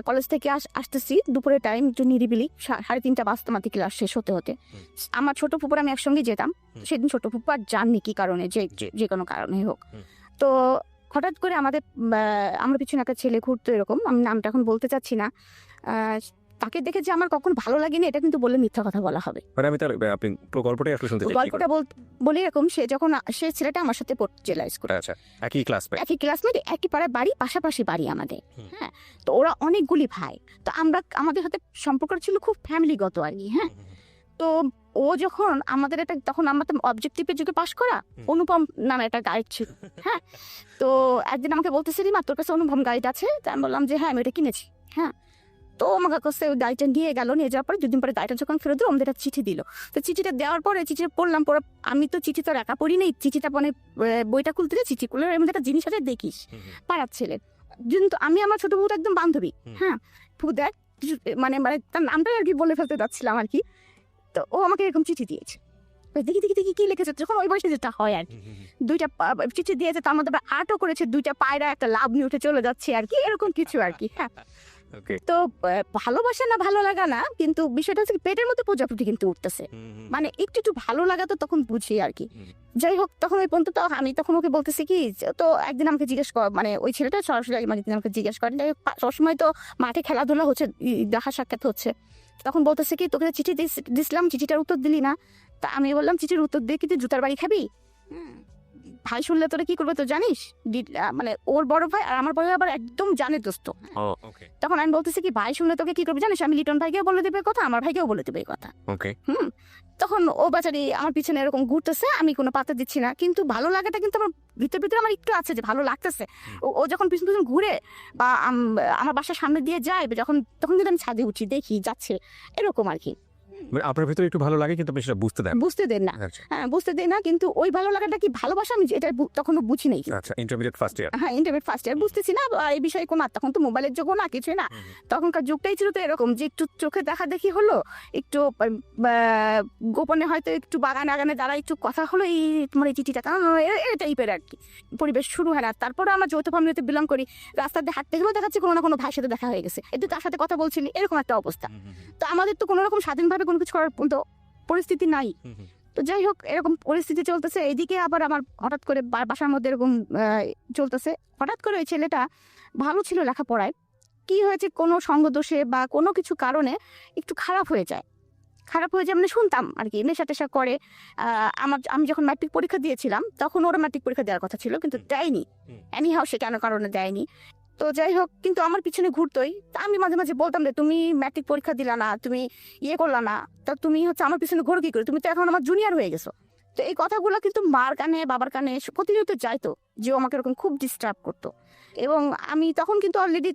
কলেজ থেকে আসতেছি দুপুরের টাইম, একটু নিরিবিলি, 3:30 বাজতো আমাদের ক্লাস শেষ হতে হতে। আমার ছোট ফুপুর আমি একসঙ্গে যেতাম, সেদিন ছোট ফুপু আর যাননি কি কারণে, যে কোনো কারণে হোক। তো হঠাৎ করে আমার পিছনে একটা ছেলে ঘুরতো এরকম, আমি নামটা এখন বলতে চাচ্ছি না। তাকে দেখে যে আমার কখন ভালো লাগেনি এটা কিন্তু বললে মিথ্যা কথা বলা হবে। মানে আমি তার আপনি পুরো গল্পটাই আসলে শুনতে চাই। গল্পটা বলি এরকম, সে ছেলেটা আমার সাথে পড়ছে স্কুলে, আচ্ছা, একই ক্লাসমেট, একই ক্লাসমেট, একই পাড়ায় বাড়ি, পাশাপাশি বাড়ি আমাদের। হ্যাঁ, তো ওরা অনেকগুলি ভাই, তো আমাদের সাথে সম্পর্ক ছিল খুব ফ্যামিলিগত আর কি। হ্যাঁ, তো ও যখন তখন আমাদের অবজেক্টিভের যুগে পাশ করা, অনুপম নামে একটা গাইড ছিল। হ্যাঁ, তো একদিন আমাকে বলতেছে রিমা তোর কাছে অনুপম গাইড আছে? তো আমি বললাম যে হ্যাঁ আমি এটা কিনেছি। হ্যাঁ, তো আমাকে কাছে ওই গাড়িটা নিয়ে যাওয়ার পরে দুদিন পরে গাড়িটা যখন ফেরত দিল, আমাদের একটা চিঠি দিল। তো চিঠিটা দেওয়ার পরে চিঠিটা পড়লাম, পরে আমি তো চিঠি তো একা পড়ি নেই, চিঠিটা মানে বইটা খুলতে চিঠি খুলে এমন একটা জিনিস আছে দেখিস পাড়ার ছেলে, কিন্তু আমি আমার ছোট বউটা একদম বান্ধবী। হ্যাঁ, দেখ মানে তার নামটাই আর কি বলে ফেলতে যাচ্ছিলাম আর কি। তো ও আমাকে এরকম চিঠি দিয়েছে, দেখি কি লিখেছে, যখন ওই বয়সে যেটা হয় আর কি। দুইটা চিঠি দিয়েছে, তার মধ্যে আর্টও করেছে, দুইটা পায়রা একটা লাভ নিয়ে উঠে চলে যাচ্ছে আর কি, এরকম কিছু আর কি। হ্যাঁ, তো ভালোবাসা না ভালো লাগা না, কিন্তু বিষয়টা হচ্ছে পেটের মধ্যে প্রজাপতি কিন্তু উঠতেছে, মানে একটু ভালো লাগা তো তখন বুঝি আর কি। যাই হোক, তখন ওই পর্যন্ত আমি তখন ওকে বলতেছি কি, তো একদিন আমাকে জিজ্ঞেস কর, মানে ওই ছেলেটা সরাসরি আমাকে জিজ্ঞেস করেন, সবসময় তো মাঠে খেলাধুলা হচ্ছে, দেখা সাক্ষাৎ হচ্ছে, তখন বলতেছে কি তোকে চিঠি দিছিলাম, চিঠিটার উত্তর দিলি না। তা আমি বললাম চিঠির উত্তর দিয়ে কি তুই জুতার বাড়ি খাবি? ভাই শুনলে তোরা কি করবে তো জানিস? মানে ওর বড় ভাই আর আমার বড় ভাই আবার একদম জানে দোস্ত। তখন আমি বলতেছি কি ভাই শুনলে তোকে কি করবে জানিস? আমি লিটন ভাইকেও বলে দেবে কথা, আমার ভাইকেও বলে দেবে কথা। তখন ও বাচারি আমার পিছনে এরকম ঘুরতেছে, আমি কোনো পাত্তা দিচ্ছি না, কিন্তু ভালো লাগাটা কিন্তু আমার ভিতরে আমার একটু আছে যে ভালো লাগতেছে। ও যখন পিছন ঘুরে বা আমার বাসার সামনে দিয়ে যায় তখন কিন্তু আমি ছাদে উঠি, দেখি যাচ্ছে, এরকম আর কি। আপনার ভিতরে একটু ভালো লাগে কিন্তু আপনি সেটা বুঝতে দেন না। হ্যাঁ, বুঝতে দেন না, কিন্তু ওই ভালো লাগাটা কি ভালোবাসা আমি এটা তখনও বুঝি নাই। আচ্ছা, ইন্টারমিডিয়েট ফার্স্ট ইয়ার। হ্যাঁ, ইন্টারমিডিয়েট ফার্স্ট ইয়ার, বুঝতেছি না এই বিষয়ে কোনো, তখন তো মোবাইলের যুগও না, কিছুই না, তখনকার যুগটাই ছিল তো এরকম যে একটু চোখে দেখা দেখি হলো, একটু গোপনে হয়তো একটু বাগানে দ্বারা একটু কথা হলো, এই তোমার এই চিঠিটা এই টাইপের আর কি পরিবেশ শুরু হয় না। তারপরে আমরা যৌথ ফ্যামিলিতে বিলং করি, রাস্তার দিয়ে হাঁটতে গেলেও দেখাচ্ছে কোনো না কোনো ভাইয়ের সাথে দেখা হয়ে গেছে, একটু তার সাথে কথা বলছিলি, এরকম একটা অবস্থা। তো আমাদের তো কোনো রকম স্বাধীনভাবে কোনো কিছু করার পরিস্থিতি নাই। তো যাই হোক, এরকম পরিস্থিতি চলতেছে, এইদিকে আবার আমার হঠাৎ করে বাসার মধ্যে এরকম চলতেছে, হঠাৎ করে ওই ছেলেটা ভালো ছিল লেখাপড়ায়, কি হয়েছে কোনো সঙ্গ দোষে বা কোনো কিছু কারণে একটু খারাপ হয়ে যায় মানে শুনতাম আর কি, নেশা টেশা করে। আমি যখন ম্যাট্রিক পরীক্ষা দিয়েছিলাম তখন ওরা ম্যাট্রিক পরীক্ষা দেওয়ার কথা ছিল, কিন্তু দেয়নি, এনিহাও সে কেন কারণে দেয়নি। তো যাই হোক, কিন্তু আমার পিছনে ঘুরতোই, তা আমি মাঝে মাঝে বলতাম যে তুমি ম্যাট্রিক পরীক্ষা দিলা না, তুমি করলা না, তা তুমি হচ্ছে আমার পিছনে ঘুরো কি করে, তুমি তো এখন আমার জুনিয়র হয়ে গেছো। তো এই কথাগুলো কিন্তু মার কানে বাবার কানে প্রতিনিয়ত যাইতো, যে ও আমাকে এরকম খুব ডিস্টার্ব করতো। এবং আমি তখন কিন্তু অলরেডি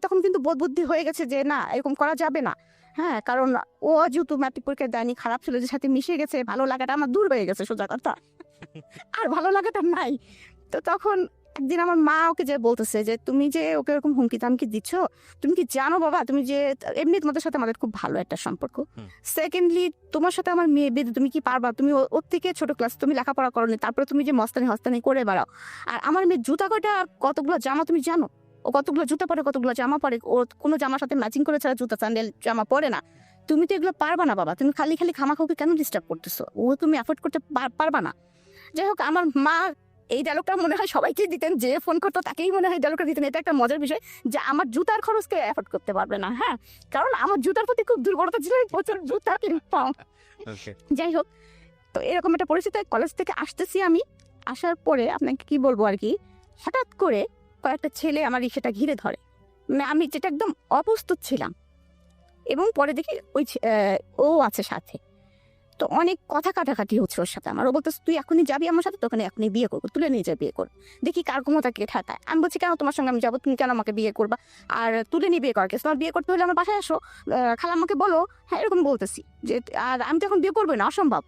বোধ বুদ্ধি হয়ে গেছে যে না, এরকম করা যাবে না। হ্যাঁ, কারণ ও যেহেতু ম্যাট্রিক পরীক্ষা দেয়নি, খারাপ ছিল, যে সাথে মিশে গেছে, ভালো লাগাটা আমার দূর হয়ে গেছে, সোজা কথা, আর ভালো লাগাটা নাই। তো তখন একদিন আমার মা ওকে যে বলতেছে যে তুমি যে ওকে এরকম হুমকি তামকি দিচ্ছ, তুমি কি জানো বাবা, তুমি যে এমনি তোমাদের সাথে আমাদের খুব ভালো একটা সম্পর্ক, সেকেন্ডলি তোমার সাথে আমার মেয়ে বেঁধে তুমি কি পারবা? তুমি ওর থেকে ছোট ক্লাস, তুমি লেখাপড়া করোনি, তারপরে তুমি যে মস্তানি হস্তানি করে বেড়াও। আর আমার মেয়ে জুতা কটা কতগুলো জামা তুমি জানো? ও কতগুলো জুতা পরে, কতগুলো জামা পরে, ও কোনো জামার সাথে ম্যাচিং করে ছাড়া জুতা স্যান্ডেল জামা পরে না। তুমি তো এগুলো পারবা না বাবা, তুমি খালি খামাখাওকে কেন ডিস্টার্ব করতেছো? ও তুমি অ্যাফোর্ড করতে পারবা না। যাই হোক, আমার মা এই ডায়লগটা মনে হয় সবাইকে দিতেন, যে ফোন করতো তাকেই মনে হয় ডায়লগটা দিতেন। এটা একটা মজার বিষয় যে আমার জুতার খরচকে অ্যাফোর্ড করতে পারবে না। হ্যাঁ, কারণ আমার জুতার প্রতি খুব দুর্বলতা ছিল, প্রচুর জুতা কিনতাম। যাই হোক, তো এরকম একটা পরিস্থিতি, কলেজ থেকে আসতেছি আমি, আসার পরে আপনাকে কি বলবো আর কি, হঠাৎ করে কয়েকটা ছেলে আমার রিক্সাটা ঘিরে ধরে, মানে আমি যেটা একদম অপ্রস্তুত ছিলাম, এবং পরে দেখি ও আছে সাথে। তো অনেক কথা কাটাকাটি হচ্ছে ওর সাথে আমার। ও বলতেছে তুই এখনই যাবি আমার সাথে, তোকে এখনই বিয়ে করবো, তুলে নিয়ে যা বিয়ে কর, দেখি কার ক্ষমতা কে ঠাতায়। আমি বলছি কেন তোমার সঙ্গে আমি যাবো, তুমি কেন আমাকে বিয়ে করবা, আর তুলে নিয়ে বিয়ে কর, তোমার বিয়ে করতে হলে আমার বাসায় আসো, খালাম্মাকে বলো। হ্যাঁ, এরকম বলতেছি যে, আর আমি তো এখন বিয়ে করবোই না, অসম্ভব,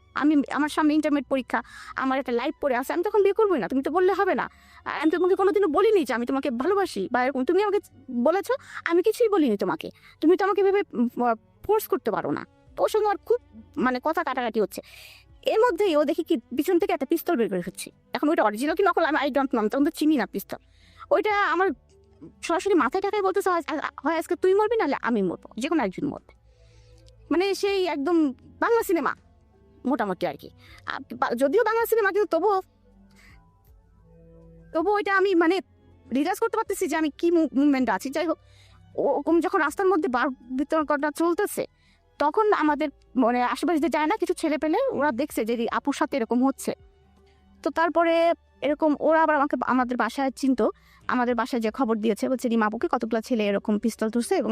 আমার সামনে ইন্টারমিডিয়েট পরীক্ষা, আমার একটা লাইফ পড়ে আছে, আমি তখন বিয়ে করবোই না, তুমি তো বললে হবে না, আমি তোমাকে কোনোদিনও বলিনি যে আমি তোমাকে ভালোবাসি বা এরকম, তুমি আমাকে বলেছো, আমি কিছুই বলিনি তোমাকে, তুমি তো আমাকে ভেবে ফোর্স করতে পারো না। ওর সঙ্গে আমার খুব মানে কথা কাটাকাটি হচ্ছে। এর মধ্যেই ও দেখি কি পিছন থেকে একটা পিস্তল বের করে হচ্ছে। এখন ওইটা অরিজিনাল কি নকল আমি আই ডোন্ট নো, তখন তো চিনি না পিস্তল। ওইটা আমার সরাসরি মাথায় টাকায় বলতেছে, হয় আজকে তুই মরবি, নাহলে আমি মরবো, যে কোনো একজন মরবে। মানে সেই একদম বাংলা সিনেমা মোটামুটি আর কি, যদিও বাংলা সিনেমা, কিন্তু তবুও ওইটা আমি মানে রিলাইজ করতে পারতেছি যে আমি কি মুভমেন্ট আছি। যাই হোক, ওরকম যখন রাস্তার মধ্যে বিতর্কটা চলতেছে, তখন আমাদের মানে আশেপাশে যে যায় না কিছু ছেলে পেলে, ওরা দেখছে যে আপুর সাথে এরকম হচ্ছে। তো তারপরে এরকম ওরা আবার আমাদের বাসায় চিনতো, আমাদের বাসায় যে খবর দিয়েছে, বলছে রিমা আপুকে কতগুলো ছেলে এরকম পিস্তল ধরছে এবং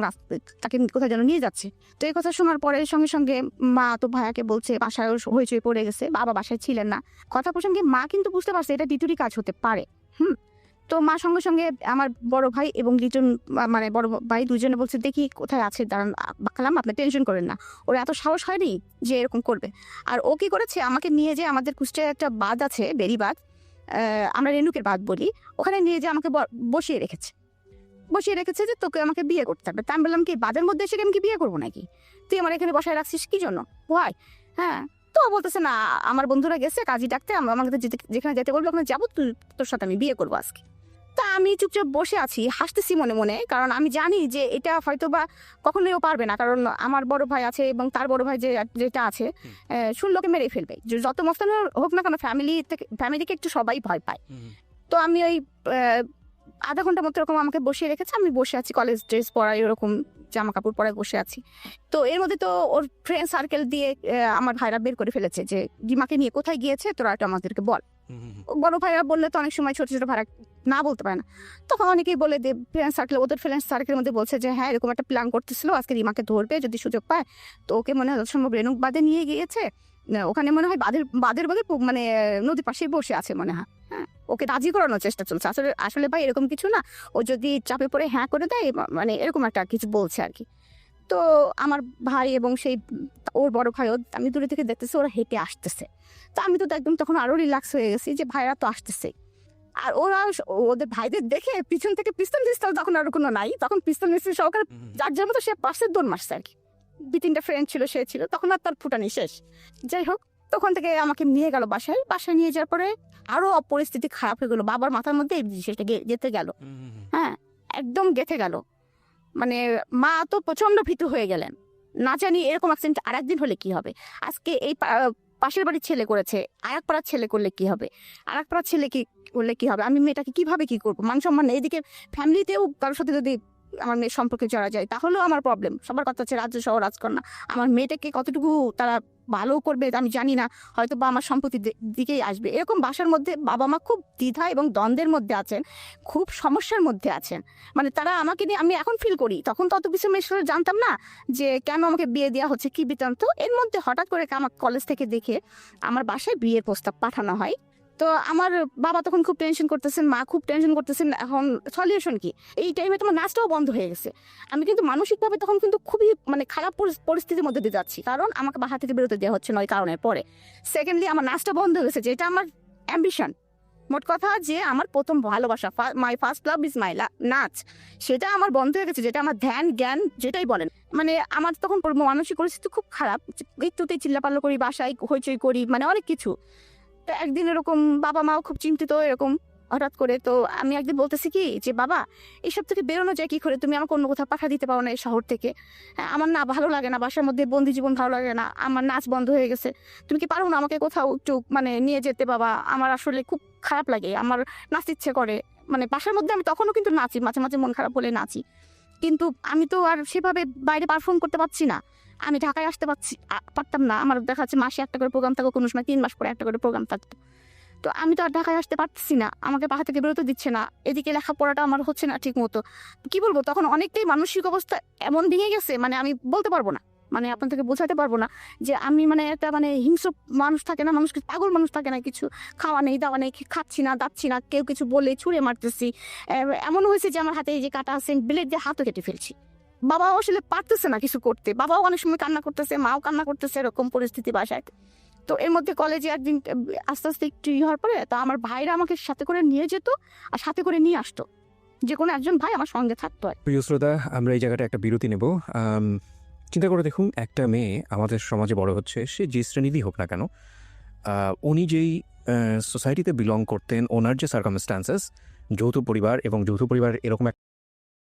তাকে কোথায় যেন নিয়ে যাচ্ছে। তো এই কথা শোনার পরে সঙ্গে সঙ্গে মা তো ভাইয়াকে বলছে, বাসায় হইচই পড়ে গেছে, বাবা বাসায় ছিলেন না। কথা প্রসঙ্গে মা কিন্তু বুঝতে পারছে এটা দ্বিতীয় কাজ হতে পারে। তো মা সঙ্গে সঙ্গে আমার বড় ভাই এবং লিটন মানে বড় ভাই দুজনে বলছে দেখি কোথায় আছে, দাঁড়ান বাকালাম, আপনি টেনশন করেন না, ওর এত সাহস হয়নি যে এরকম করবে। আর ও কি করেছে, আমাকে নিয়ে যে আমাদের কুষ্টিয়ায় একটা বাঁধ আছে, বেরিবাঁধ, আমরা রেণুকের বাঁধ বলি, ওখানে নিয়ে যে আমাকে বসিয়ে রেখেছে যে তোকে আমাকে বিয়ে করতে হবে। তা আমি বললাম কি বাঁধের মধ্যে এসে আমি কি বিয়ে করবো নাকি, তুই আমার এখানে বসায় রাখছিস কি জন্য ভাই? হ্যাঁ, তো বলতেছে না আমার বন্ধুরা গেছে কাজী ডাকতে, আমাকে যেখানে যেতে বলবো ওখানে যাবো, তোর সাথে আমি বিয়ে করবো আজকে। তা আমি চুপচাপ বসে আছি, হাসতেছি মনে মনে, কারণ আমি জানি যে এটা হয়তো বা কখনোই ও পারবে না, কারণ আমার বড় ভাই আছে এবং তার বড় ভাই যেটা আছে শুনলোকে মেরে ফেলবে, যত মস্তানের হোক না কেন, ফ্যামিলিকে একটু সবাই ভয় পায়। তো আমি ওই আধা ঘন্টা মতো এরকম আমাকে বসিয়ে রেখেছে, আমি বসে আছি কলেজ ড্রেস পরাই, ওরকম জামা কাপড় পরায় বসে আছি। তো এর মধ্যে তো ওর ফ্রেন্ড সার্কেল দিয়ে আমার ভাইরা বের করে ফেলেছে যে ডিমাকে নিয়ে কোথায় গিয়েছে তোরা এটা আমাদেরকে বল। বড় ভাইরা বললে তো অনেক সময় ছোট ছোট ভাইরা না বলতে পারে না, তখন অনেকেই বলে দে ফ্রেন্ড সার্কেল, ওদের ফ্রেন্ড সার্কেলের মধ্যে বলছে যে হ্যাঁ এরকম একটা প্ল্যান করতেছিল, আজকে রিমাকে ধরবে যদি সুযোগ পায়, তো ওকে মনে হয় সম্ভব রেণুক বাঁধে নিয়ে গিয়েছে, ওখানে মনে হয় বাঁধের বাদে মানে নদীর পাশেই বসে আছে মনে হয়। হ্যাঁ, ওকে রাজি করানোর চেষ্টা চলছে। আসলে ভাই এরকম কিছু না, ও যদি চাপে পড়ে হ্যাঁ করে দেয়, মানে এরকম একটা কিছু বলছে আর কি। তো আমার ভাই এবং সেই ওর বড় ভাইও, আমি দূরে থেকে দেখতেছি ওরা হেঁটে আসতেছে। তো আমি তো একদম তখন আরো রিল্যাক্স হয়ে গেছি যে ভাইরা তো আসতেছে। আর ওরা ওদের ভাইদের দেখে পিছন থেকে পিস্তল তখন আর কোনো নাই, তখন পিস্তল মিস্ত্রি সহকারে যার যার মতো সে পাশের দৌড় মারছে আর কি। 2-3টা ফ্রেন্ড ছিল, সে ছিল, তখন আর তার ফুটানি শেষ। যাই হোক, তখন থেকে আমাকে নিয়ে গেল বাসায় নিয়ে যাওয়ার পরে আরো পরিস্থিতি খারাপ হয়ে গেলো, বাবার মাথার মধ্যে এই জিনিসটা গেঁথে গেল। হ্যাঁ, একদম গেঁথে গেল, মানে মা তো প্রচন্ড ভীতু হয়ে গেলেন, না জানি এরকম অ্যাক্সিডেন্ট আর একদিন হলে কি হবে। আজকে এই পাশের বাড়ির ছেলে করেছে, আরেক পাড়ার ছেলে করলে কি হবে, আরেক পাড়ার ছেলে কি করলে কি হবে, আমি মেয়েটাকে কিভাবে কি করবো, মান সম্মান নেই। এদিকে ফ্যামিলিতেও কারোর সাথে যদি আমার মেয়ের সম্পর্কে জড়া যায় তাহলেও আমার প্রবলেম। সবার কথা হচ্ছে রাজ্য সহ রাজকন্যা, আমার মেয়েটাকে কতটুকু তারা ভালো করবে আমি জানি না, হয়তো বা আমার সম্পত্তির দিকেই আসবে। এরকম বাসার মধ্যে বাবা মা খুব দ্বিধা এবং দ্বন্দ্বের মধ্যে আছেন, খুব সমস্যার মধ্যে আছেন। মানে তারা আমাকে নিয়ে, আমি এখন ফিল করি, তখন তো অত কিছু মেশে জানতাম না যে কেন আমাকে বিয়ে দেওয়া হচ্ছে, কি বৃত্তান্ত। এর মধ্যে হঠাৎ করে আমার কলেজ থেকে দেখে আমার বাসায় বিয়ের প্রস্তাব পাঠানো হয়। তো আমার বাবা তখন খুব টেনশন করতেছেন, মা খুব টেনশন করতেছেন, এখন সলিউশন কি? এই টাইমে তোমার নাচটাও বন্ধ হয়ে গেছে। আমি কিন্তু মানসিকভাবে তখন কিন্তু খুবই মানে খারাপ পরিস্থিতির মধ্যে দিয়ে যাচ্ছি, কারণ আমাকে বাসা থেকে বেরোতে দেওয়া হচ্ছে নয় কারণের পরে। সেকেন্ডলি আমার নাচটা বন্ধ হয়ে গেছে, যেটা আমার অ্যাম্বিশন, মোট কথা যে আমার প্রথম ভালোবাসা, my first love is my নাচ, সেটা আমার বন্ধ হয়ে গেছে, যেটা আমার ধ্যান জ্ঞান যেটাই বলেন। মানে আমার তখন মানসিক পরিস্থিতি খুব খারাপ, একটুতেই চিল্লাপাল্লা করি, বাসায় হইচই করি, মানে অনেক কিছু। তো একদিন এরকম বাবা মাও খুব চিন্তিত এরকম হঠাৎ করে। তো আমি একদিন বলতেছি কি যে বাবা এইসব থেকে বেরোনো যায় কি করে, তুমি আমাকে অন্য কোথাও পাঠা দিতে পারো না এই শহর থেকে? আমার না ভালো লাগে না, বাসার মধ্যে বন্দি জীবন ভালো লাগে না, আমার নাচ বন্ধ হয়ে গেছে, তুমি কি পারো না আমাকে কোথাও একটু মানে নিয়ে যেতে বাবা? আমার আসলে খুব খারাপ লাগে, আমার নাচ ইচ্ছে করে। মানে বাসার মধ্যে আমি তখনও কিন্তু নাচি, মাঝে মাঝে মন খারাপ হলে নাচি, কিন্তু আমি তো আর সেভাবে বাইরে পারফর্ম করতে পারছি না। আমি ঢাকায় আসতে পারতাম না, আমার দেখা যাচ্ছে মাসে একটা করে প্রোগ্রাম থাকো, কোনো সময় 3 মাস পরে একটা করে প্রোগ্রাম থাকতো। তো আমি তো আর ঢাকায় আসতে পারতেছি না, আমাকে বাসা থেকে বেরোতে দিচ্ছে না, এদিকে লেখাপড়াটা আমার হচ্ছে না ঠিক মতো। কি বলবো, তখন অনেকটাই মানসিক অবস্থা এমন ভেঙে গেছে, মানে আমি বলতে পারবো না, মানে আপনাদেরকে বোঝাতে পারবো না যে আমি মানে একটা মানে হিংস্র মানুষ থাকে না, মানুষকে পাগল মানুষ থাকে না, কিছু খাওয়া নেই দাওয়া নেই, খাচ্ছি না দাচ্ছি না, কেউ কিছু বলে ছুঁড়ে মারতেছি। এমন হয়েছে যে আমার হাতে এই যে কাটা আছে, ব্লেড দিয়ে হাতও কেটে ফেলছি। বাবাও আসলে পারতেছে না কিছু করতে, বাবাও অনেক সময় কান্না করতেছে, মাও কান্না করতেছে, এরকম পরিস্থিতি বাসায়। তো এর মধ্যে কলেজে একদিন আস্তে আস্তে একটু হওয়ার পরে তো আমার ভাইরা আমাকে সাথে করে নিয়ে যেত আর সাথে করে নিয়ে আসতো, যে কোনো একজন ভাই আমার সঙ্গে থাকতো। প্রিয় শ্রোতা, আমরা এই জায়গাটা একটা বিরতি নেব। চিন্তা করে দেখুন, একটা মেয়ে আমাদের সমাজে বড় হচ্ছে, সে যে শ্রেণীরই হোক না কেন, উনি যেই সোসাইটিতে বিলং করতেন, ওনার যে সার্কামস্টান্সেস, যৌথ পরিবার এবং যৌথ পরিবার এরকম